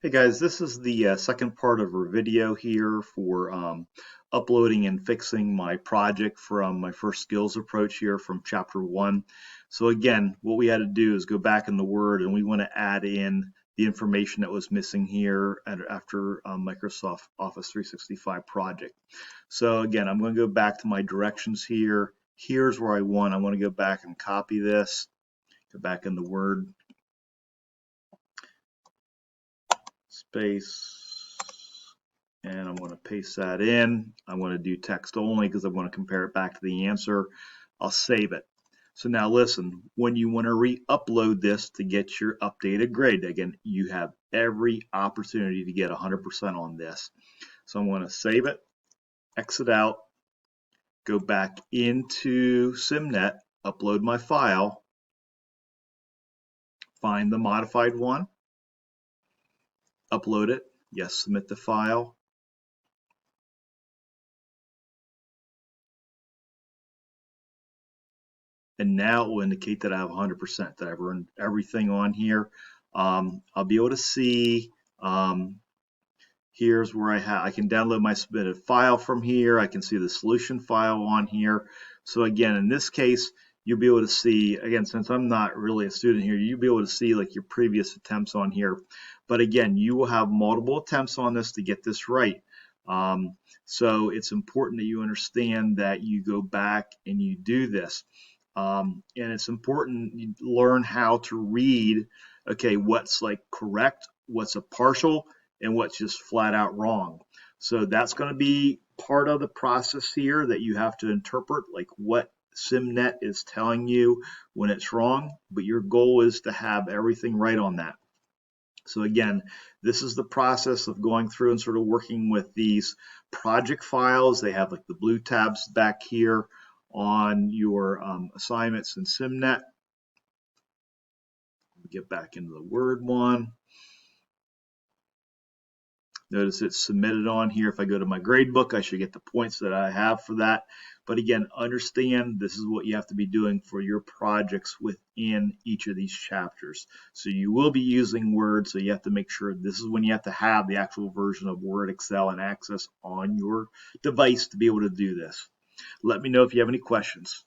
Hey guys, this is the second part of our video here for uploading and fixing my project from my first skills approach here from chapter 1. So again, what we had to do is go back in the Word and we want to add in the information that was missing here after Microsoft Office 365 project. So again, I'm going to go back to my directions here. Here's where I want to go back and copy this, go back in the Word, space, and I'm going to paste that in. I'm going to do text only because I'm going to compare it back to the answer. I'll save it. So now listen, when you want to re-upload this to get your updated grade, again, you have every opportunity to get 100% on this. So I'm going to save it, exit out, go back into SIMnet, upload my file, find the modified one, upload it, yes, submit the file. And now it will indicate that I have 100%, that I've earned everything on here. I'll be able to see, here's where I can download my submitted file from here. I can see the solution file on here. So again, in this case, you'll be able to see, again, since I'm not really a student here, you'll be able to see like your previous attempts on here. But again, you will have multiple attempts on this to get this right. So it's important that you understand that you go back and you do this. And it's important you learn how to read, okay, what's like correct, what's a partial, and what's just flat out wrong. So that's going to be part of the process here that you have to interpret, like what SIMnet is telling you when it's wrong, but your goal is to have everything right on that. So again, this is the process of going through and sort of working with these project files. They have like the blue tabs back here on your assignments in SIMnet. Get back into the Word one. Notice it's submitted on here. If I go to my gradebook, I should get the points that I have for that. But again, understand this is what you have to be doing for your projects within each of these chapters. So you will be using Word, so you have to make sure this is when you have to have the actual version of Word, Excel, and Access on your device to be able to do this. Let me know if you have any questions.